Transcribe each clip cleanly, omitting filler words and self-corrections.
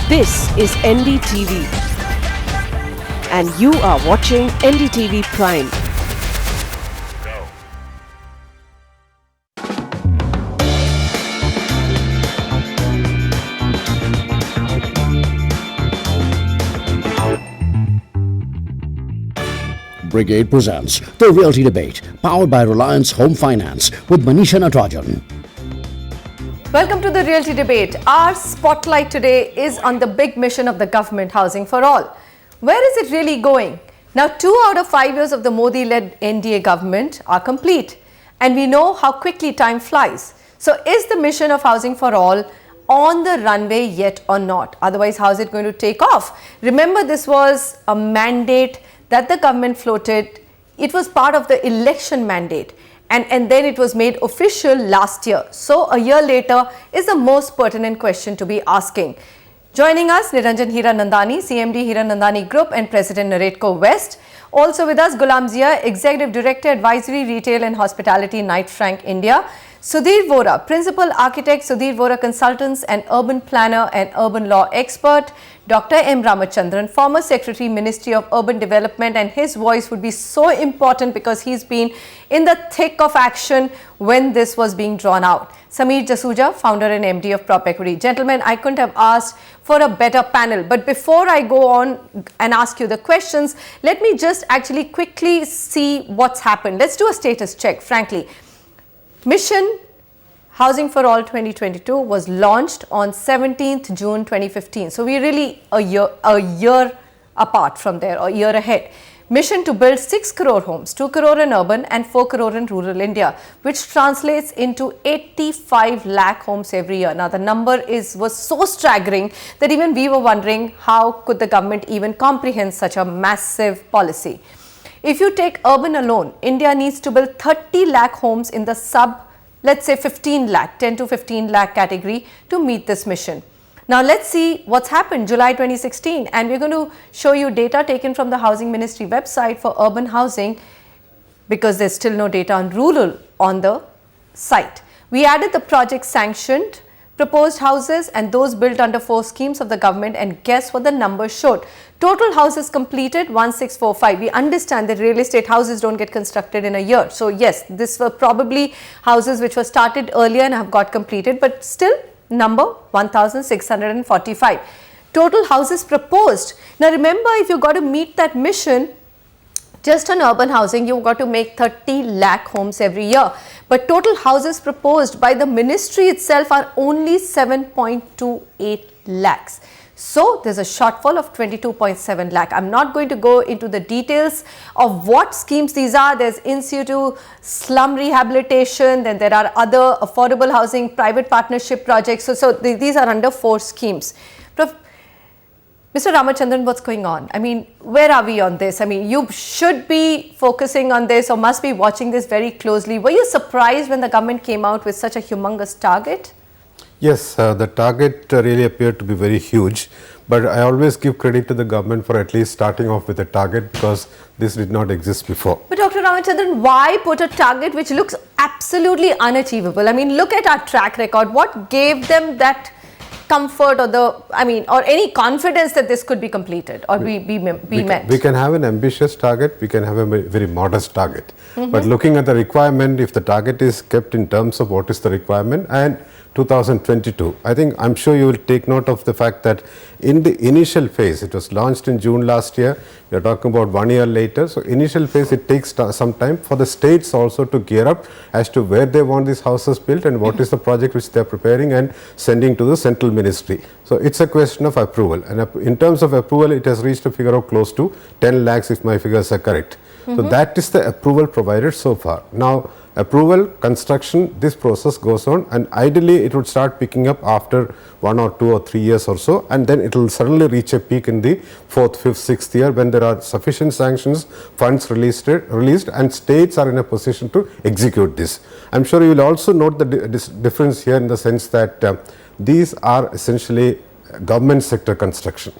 This is NDTV and you are watching NDTV Prime. Brigade presents The Realty Debate, powered by Reliance Home Finance with Manisha Natarajan. Welcome to the Realty Debate. Our spotlight today is on the big mission of the government, Housing for All. Where is it really going? Now, 2 out of 5 years of the Modi-led NDA government are complete, and we know how quickly time flies. So, is the mission of Housing for All on the runway yet or not? Otherwise, how is it going to take off? Remember, this was a mandate that the government floated. It was part of the election mandate. And then it was made official last year. So a year later is the most pertinent question to be asking. Joining us, Niranjan Hiranandani, CMD Hiranandani Group and President Narendra West. Also with us, Gulam Zia, Executive Director, Advisory, Retail and Hospitality, Knight Frank, India. Sudhir Vora, Principal Architect, Sudhir Vora Consultants and Urban Planner and Urban Law Expert. Dr. M. Ramachandran, former Secretary, Ministry of Urban Development, and his voice would be so important because he's been in the thick of action when this was being drawn out. Sameer Jasuja, Founder and MD of Prop Equity. Gentlemen, I couldn't have asked for a better panel. But before I go on and ask you the questions, let me just actually quickly see what's happened. Let's do a status check, frankly. Mission Housing for All 2022 was launched on 17th June 2015. So we're really a year apart from there, or a year ahead. Mission to build 6 crore homes, 2 crore in urban and 4 crore in rural India, which translates into 85 lakh homes every year. Now the number was so staggering that even we were wondering how could the government even comprehend such a massive policy. If you take urban alone, India needs to build 30 lakh homes in the let's say 15 lakh, 10 to 15 lakh category to meet this mission. Now let's see what's happened July 2016, and we're going to show you data taken from the Housing Ministry website for urban housing because there's still no data on rural on the site. We added the project sanctioned, proposed houses and those built under 4 schemes of the government, and guess what the numbers showed. Total houses completed 1645. We understand that real estate houses don't get constructed in a year. So yes, this were probably houses which were started earlier and have got completed, but still number 1645. Total houses proposed. Now remember, if you got to meet that mission, just on urban housing, you've got to make 30 lakh homes every year. But total houses proposed by the ministry itself are only 7.28 lakhs. So there's a shortfall of 22.7 lakh. I'm not going to go into the details of what schemes these are. There's in situ slum rehabilitation, then there are other affordable housing, private partnership projects. So these are under 4 schemes. Mr. Ramachandran, what's going on? I mean, where are we on this? I mean, you should be focusing on this or must be watching this very closely. Were you surprised when the government came out with such a humongous target? Yes, the target really appeared to be very huge, but I always give credit to the government for at least starting off with a target because this did not exist before. But Dr. Ramachandran, why put a target which looks absolutely unachievable? I mean, look at our track record. What gave them that comfort or or any confidence that this could be completed or be met? We can have an ambitious target, we can have a very modest target. But looking at the requirement, if the target is kept in terms of what is the requirement and 2022, I'm sure you will take note of the fact that in the initial phase, it was launched in June last year, we are talking about 1 year later. So initial phase, it takes some time for the states also to gear up as to where they want these houses built and what is the project which they are preparing and sending to the central ministry. So it's a question of approval, and in terms of approval, it has reached a figure of close to 10 lakhs if my figures are correct. So that is the approval provided so far. Now approval, construction, this process goes on, and ideally it would start picking up after 1 or 2 or 3 years or so, and then it will suddenly reach a peak in the 4th, 5th, 6th year when there are sufficient sanctions, funds released and states are in a position to execute this. I'm sure you will also note the difference here in the sense that these are essentially government sector construction.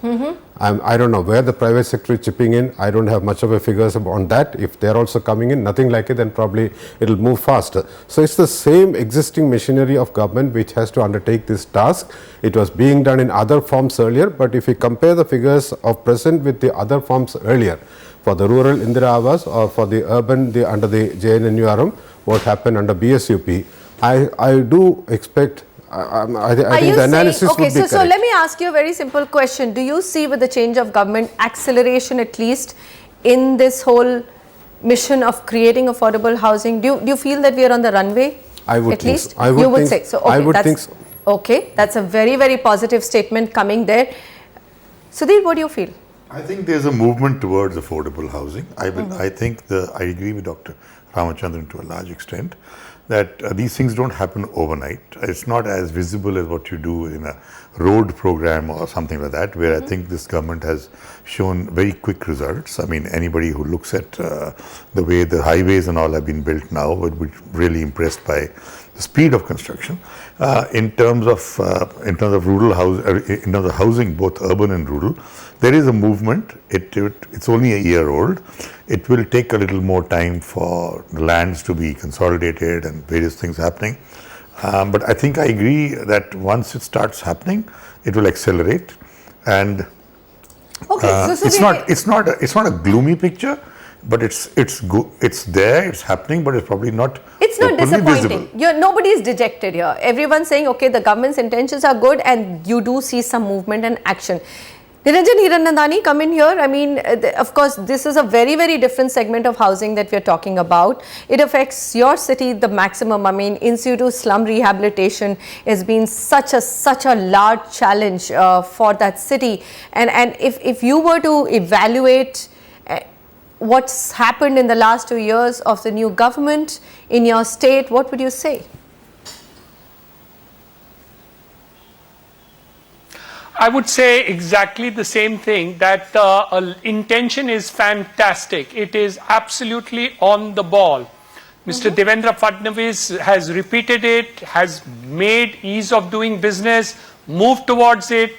I don't know where the private sector is chipping in. I don't have much of a figures on that. If they're also coming in, nothing like it, then probably it'll move faster. So it's the same existing machinery of government which has to undertake this task. It was being done in other forms earlier, but if you compare the figures of present with the other forms earlier, for the rural Indira Awas or for the urban under the JNNURM, what happened under BSUP, I do expect I think the analysis would be correct. So let me ask you a very simple question. Do you see with the change of government acceleration at least in this whole mission of creating affordable housing? Do you feel that we are on the runway? I would at think least? so. I would you would think say so. I would think so. Okay, that's a very, very positive statement coming there. Sudhir, what do you feel? I think there's a movement towards affordable housing. I agree with Dr. Ramachandran to a large extent that these things don't happen overnight. It's not as visible as what you do in a road program or something like that, where I think this government has shown very quick results. I mean, anybody who looks at the way the highways and all have been built now would be really impressed by the speed of construction. In terms of rural housing, both urban and rural, there is a movement. It's only a year old. It will take a little more time for the lands to be consolidated and various things happening. But I think I agree that once it starts happening, it will accelerate. And it's not a gloomy picture, but it's there, it's happening, but it's probably not. It's not disappointing. Visible. Nobody is dejected here. Everyone's saying, okay, the government's intentions are good, and you do see some movement and action. Niranjan Hiranandani, come in here. I mean, of course, this is a very, very different segment of housing that we are talking about. It affects your city the maximum. I mean, in situ slum rehabilitation has been such a large challenge for that city. And if you were to evaluate what's happened in the last 2 years of the new government in your state, what would you say? I would say exactly the same thing, that the intention is fantastic. It is absolutely on the ball. Mr. Devendra Fadnavis has repeated it, has made ease of doing business, moved towards it,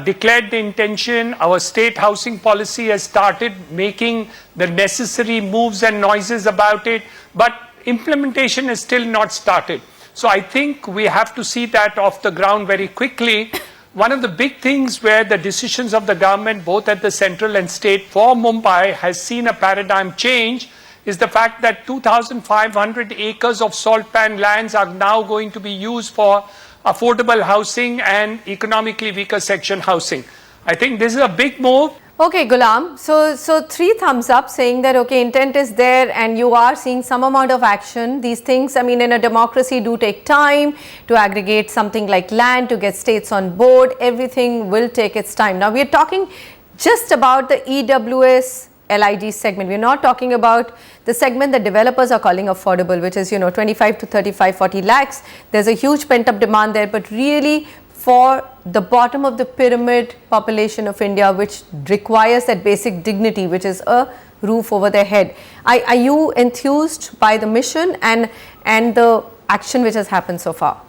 declared the intention. Our state housing policy has started making the necessary moves and noises about it, but implementation is still not started. So I think we have to see that off the ground very quickly. One of the big things where the decisions of the government, both at the central and state for Mumbai, has seen a paradigm change is the fact that 2,500 acres of salt pan lands are now going to be used for affordable housing and economically weaker section housing. I think this is a big move. Okay, Ghulam. So 3 thumbs up saying that, okay, intent is there and you are seeing some amount of action. These things, I mean, in a democracy do take time to aggregate something like land, to get states on board. Everything will take its time. Now, we are talking just about the EWS LID segment. We're not talking about the segment that developers are calling affordable, which is, 25 to 35, 40 lakhs. There's a huge pent-up demand there, but really for the bottom of the pyramid population of India, which requires that basic dignity, which is a roof over their head. Are you enthused by the mission and the action which has happened so far?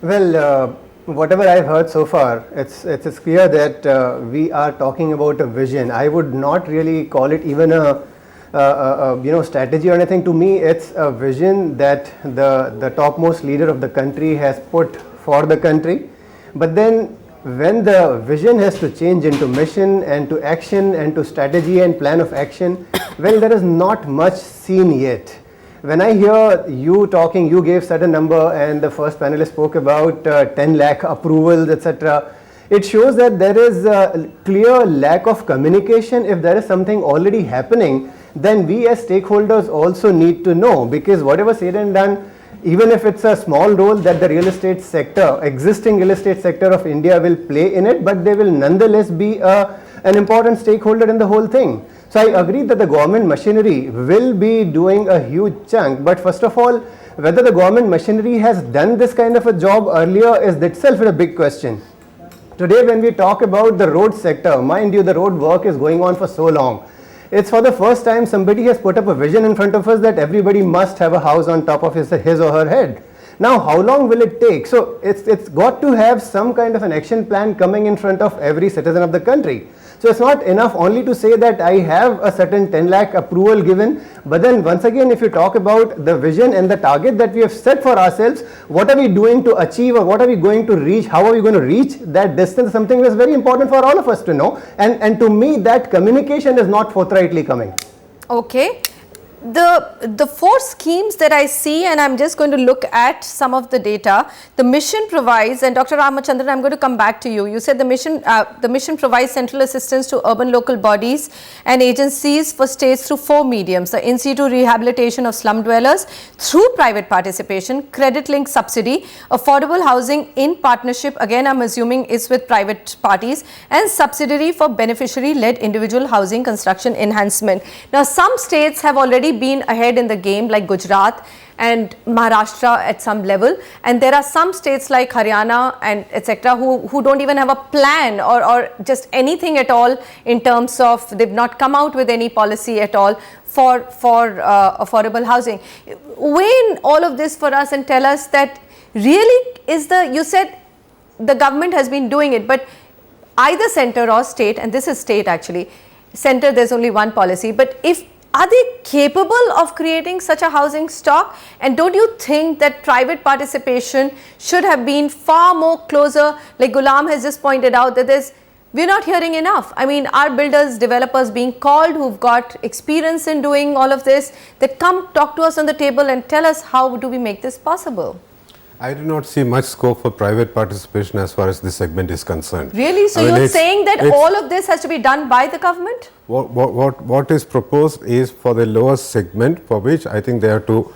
Well, whatever I've heard so far, it's clear that we are talking about a vision. I would not really call it even a strategy or anything. To me, it's a vision that the topmost leader of the country has put for the country. But then when the vision has to change into mission and to action and to strategy and plan of action, well, there is not much seen yet. When I hear you talking, you gave certain number and the first panelist spoke about 10 lakh approvals, etc. It shows that there is a clear lack of communication. If there is something already happening, then we as stakeholders also need to know, because whatever said and done, even if it's a small role that the real estate sector, existing real estate sector of India will play in it, but they will nonetheless be an important stakeholder in the whole thing. So I agree that the government machinery will be doing a huge chunk, but first of all, whether the government machinery has done this kind of a job earlier is itself a big question. Today when we talk about the road sector, mind you, the road work is going on for so long. It's for the first time somebody has put up a vision in front of us that everybody must have a house on top of his or her head. Now, how long will it take? So it's got to have some kind of an action plan coming in front of every citizen of the country. So it's not enough only to say that I have a certain 10 lakh approval given, but then once again, if you talk about the vision and the target that we have set for ourselves, what are we doing to achieve, or what are we going to reach, how are we going to reach that distance, something that is very important for all of us to know. And to me, that communication is not forthrightly coming. Okay. The four schemes that I see, and I'm just going to look at some of the data. The mission provides, and Dr. Ramachandran, I'm going to come back to you. You said the mission provides central assistance to urban local bodies and agencies for states through 4 mediums: the in situ rehabilitation of slum dwellers through private participation, credit-linked subsidy, affordable housing in partnership, again I'm assuming it's with private parties, and subsidiary for beneficiary-led individual housing construction enhancement. Now, some states have already been ahead in the game, like Gujarat and Maharashtra at some level, and there are some states like Haryana and etc. who don't even have a plan or just anything at all in terms of, they've not come out with any policy at all for affordable housing. Weigh in all of this for us and tell us that really is you said the government has been doing it, but either center or state, and this is state actually, center there's only one policy, but are they capable of creating such a housing stock? And don't you think that private participation should have been far more closer? Like Ghulam has just pointed out that we're not hearing enough. I mean, our builders, developers being called who've got experience in doing all of this, that come talk to us on the table and tell us how do we make this possible? I do not see much scope for private participation as far as this segment is concerned. Really? So you're saying that all of this has to be done by the government? What is proposed is for the lowest segment, for which I think they have to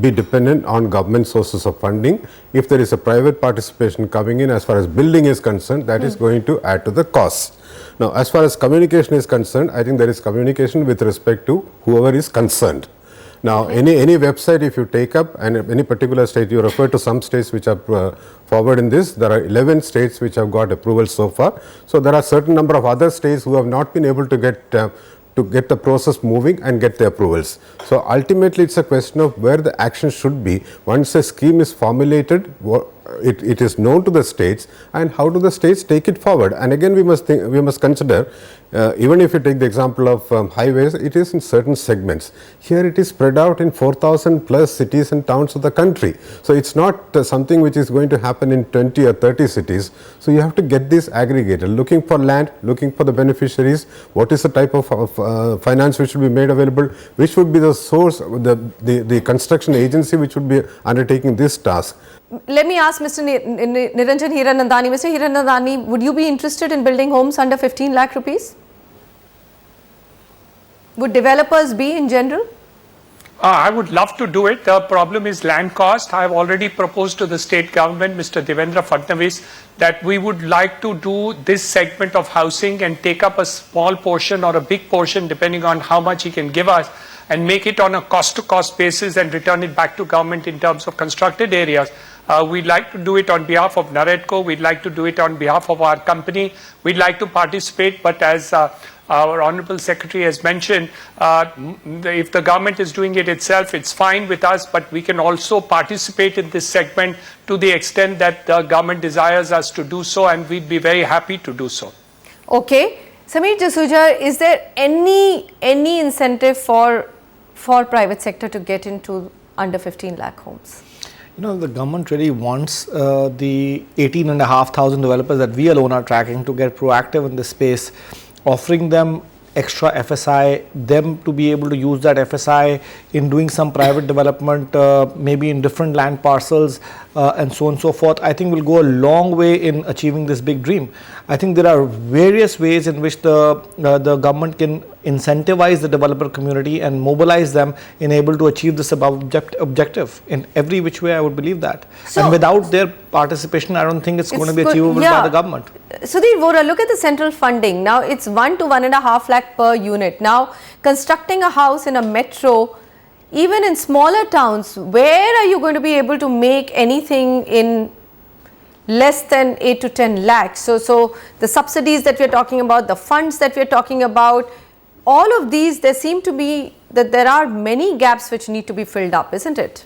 be dependent on government sources of funding. If there is a private participation coming in as far as building is concerned, that is going to add to the cost. Now, as far as communication is concerned, I think there is communication with respect to whoever is concerned. Now, any website if you take up, and any particular state, you refer to some states which are forward in this, there are 11 states which have got approval so far. So there are certain number of other states who have not been able to get the process moving and get the approvals. So ultimately it's a question of where the action should be. Once a scheme is formulated, it is known to the states, and how do the states take it forward. And again we must consider, even if you take the example of highways, it is in certain segments. Here it is spread out in 4,000 plus cities and towns of the country. So it's not something which is going to happen in 20 or 30 cities. So you have to get this aggregated, looking for land, looking for the beneficiaries, what is the type of finance which should be made available, which would be the source, the construction agency which would be undertaking this task. Let me ask Mr. Niranjan Hiranandani. Mr. Hiranandani, would you be interested in building homes under 15 lakh rupees? Would developers be in general? I would love to do it. The problem is land cost. I have already proposed to the state government, Mr. Devendra Fadnavis, that we would like to do this segment of housing and take up a small portion or a big portion depending on how much he can give us, and make it on a cost-to-cost basis and return it back to government in terms of constructed areas. We'd like to do it on behalf of Naredco. We'd like to do it on behalf of our company. We'd like to participate, but as our Honorable Secretary has mentioned, if the government is doing it itself, it's fine with us, but we can also participate in this segment to the extent that the government desires us to do so, and we'd be very happy to do so. Okay. Sameer Jasuja, is there any incentive for private sector to get into under 15 lakh homes? You know, the government really wants the 18,500 developers that we alone are tracking to get proactive in this space, offering them extra FSI, them to be able to use that FSI in doing some private development, maybe in different land parcels and so on and so forth. I think will go a long way in achieving this big dream. I think there are various ways in which the government can incentivize the developer community and mobilize them in able to achieve this above objective in every which way. I would believe that. So, and without their participation, I don't think it's going to be achievable by the government. Sudhir Vora, look at the central funding. Now it's 1 to 1.5 lakh per unit. Now constructing a house in a metro, even in smaller towns, where are you going to be able to make anything in less than 8 to 10 lakhs? So the subsidies that we are talking about, the funds that we are talking about, all of these, there seem to be that there are many gaps which need to be filled up, isn't it?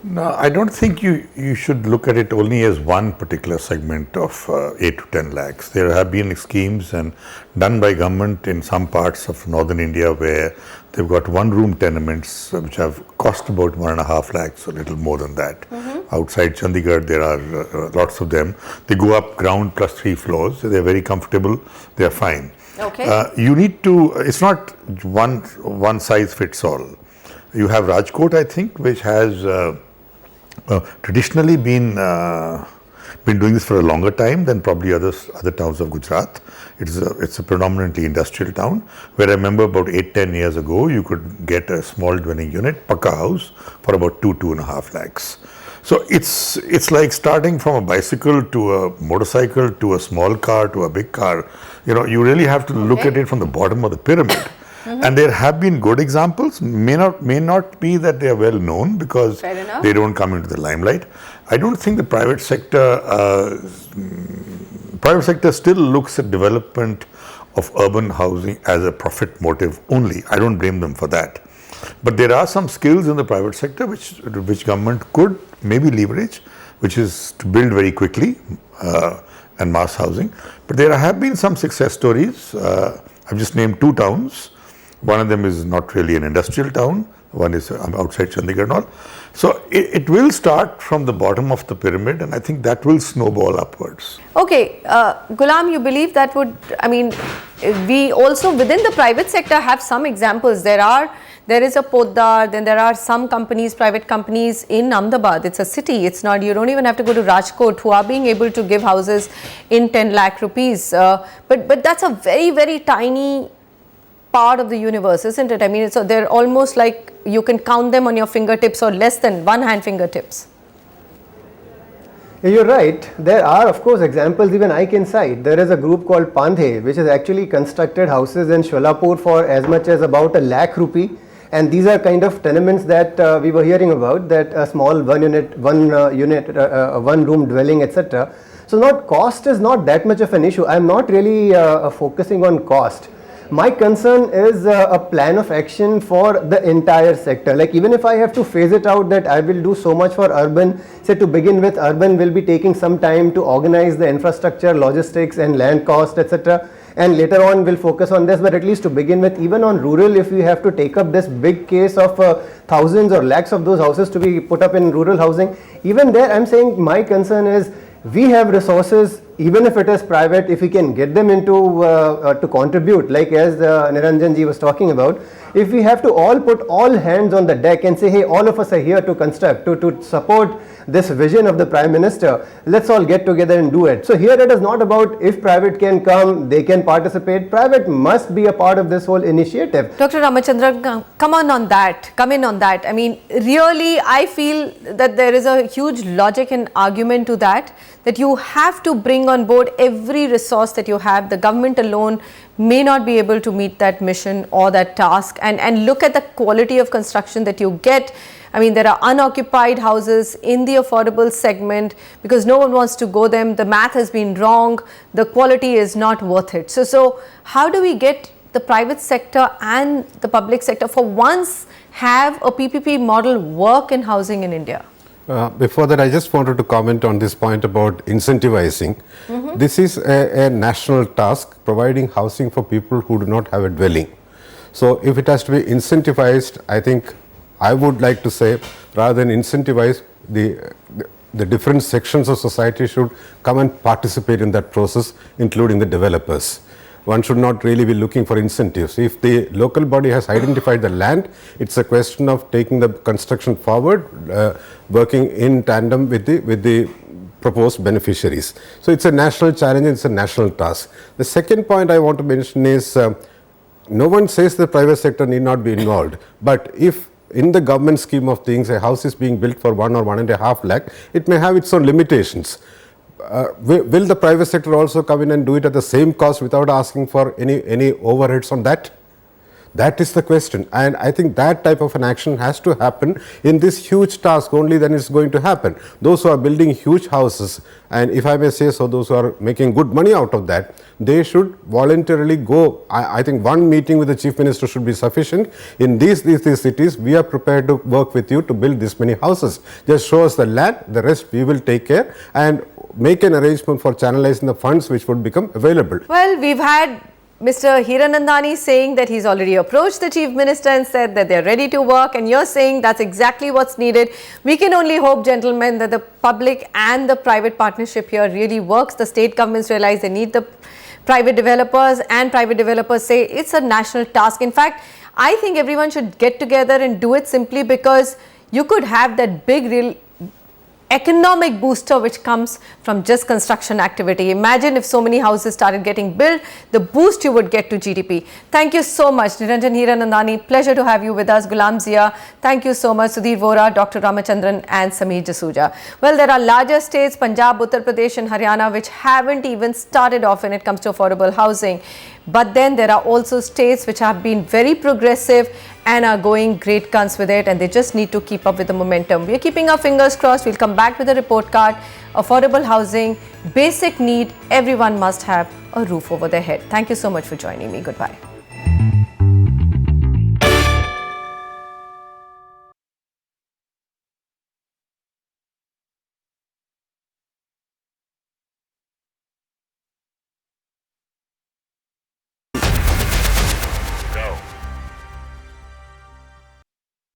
No, I don't think you should look at it only as one particular segment of 8 to 10 lakhs. There have been schemes and done by government in some parts of northern India where they've got one-room tenements which have cost about 1.5 lakhs, a little more than that. Outside Chandigarh, there are lots of them. They go up ground plus 3 floors. They're very comfortable. They're fine. Okay. You need to. It's not one size fits all. You have Rajkot, I think, which has traditionally been doing this for a longer time than probably other towns of Gujarat. It's a predominantly industrial town where I remember about 8-10 years ago you could get a small dwelling unit, Pakka house, for about 2.5 lakhs. So it's like starting from a bicycle to a motorcycle to a small car to a big car. You really have to look at it from the bottom of the pyramid. And there have been good examples, may not be that they are well known because they don't come into the limelight. I don't think the private sector still looks at development of urban housing as a profit motive only. I don't blame them for that. But there are some skills in the private sector which government could maybe leverage, which is to build very quickly and mass housing. But there have been some success stories. I've just named 2 towns. One of them is not really an industrial town. One is outside Chandigarh and all. So it will start from the bottom of the pyramid, and I think that will snowball upwards. Okay, Ghulam, you believe that would, we also within the private sector have some examples. There is a Poddar, then there are some companies, private companies in Ahmedabad. It's a city. It's not, you don't even have to go to Rajkot, who are being able to give houses in 10 lakh rupees. But that's a very, very tiny part of the universe, isn't it? So they're almost like you can count them on your fingertips or less than one hand fingertips. You're right. There are, of course, examples even I can cite. There is a group called Pandhe, which has actually constructed houses in Sholapur for as much as about ₹1 lakh. And these are kind of tenements that we were hearing about, that a small one room dwelling, etc. So cost is not that much of an issue. I'm not really focusing on cost. My concern is a plan of action for the entire sector. Like, even if I have to phase it out, that I will do so much for urban, say to begin with, urban will be taking some time to organize the infrastructure, logistics and land cost, etc. And later on we'll focus on this, but at least to begin with, even on rural, if we have to take up this big case of thousands or lakhs of those houses to be put up in rural housing, even there I'm saying my concern is we have resources, even if it is private, if we can get them into to contribute, like as Niranjan ji was talking about, if we have to all put all hands on the deck and say, hey, all of us are here to construct, to support this vision of the Prime Minister, let's all get together and do it. So here it is not about if private can come, they can participate. Private must be a part of this whole initiative. Dr. Ramachandran, come in on that. Really, I feel that there is a huge logic and argument to that you have to bring on board every resource that you have. The government alone may not be able to meet that mission or that task, and look at the quality of construction that you get. There are unoccupied houses in the affordable segment because no one wants to go them. The math has been wrong. The quality is not worth it. So how do we get the private sector and the public sector for once have a PPP model work in housing in India? Before that, I just wanted to comment on this point about incentivizing. This is a national task, providing housing for people who do not have a dwelling. So if it has to be incentivized, I think I would like to say, rather than incentivize, the different sections of society should come and participate in that process, including the developers. One should not really be looking for incentives. If the local body has identified the land, it's a question of taking the construction forward, working in tandem with the proposed beneficiaries. So it's a national challenge, it's a national task. The second point I want to mention is, no one says the private sector need not be involved, but if in the government scheme of things a house is being built for 1 or 1.5 lakh, it may have its own limitations. Will the private sector also come in and do it at the same cost without asking for any overheads on that? That is the question, and I think that type of an action has to happen in this huge task. Only then it's going to happen. Those who are building huge houses, and if I may say so, those who are making good money out of that, they should voluntarily go. I think one meeting with the Chief Minister should be sufficient. In these cities, we are prepared to work with you to build this many houses. Just show us the land, the rest we will take care, and make an arrangement for channelizing the funds which would become available. Well, we've had Mr. Hiranandani saying that he's already approached the Chief Minister and said that they're ready to work, and you're saying that's exactly what's needed. We can only hope, gentlemen, that the public and the private partnership here really works. The state governments realize they need the private developers, and private developers say it's a national task. In fact, I think everyone should get together and do it simply because you could have that big real economic booster which comes from just construction activity. Imagine if so many houses started getting built, the boost you would get to GDP. Thank you so much, Niranjan Hiranandani. Pleasure to have you with us. Gulam Zia, thank you so much. Sudhir Vora, Dr. Ramachandran and Sameer Jasuja. Well, there are larger states, Punjab, Uttar Pradesh and Haryana, which haven't even started off when it comes to affordable housing. But then there are also states which have been very progressive and are going great guns with it, and they just need to keep up with the momentum. We are keeping our fingers crossed. We'll come back with a report card. Affordable housing, basic need, everyone must have a roof over their head. Thank you so much for joining me. Goodbye.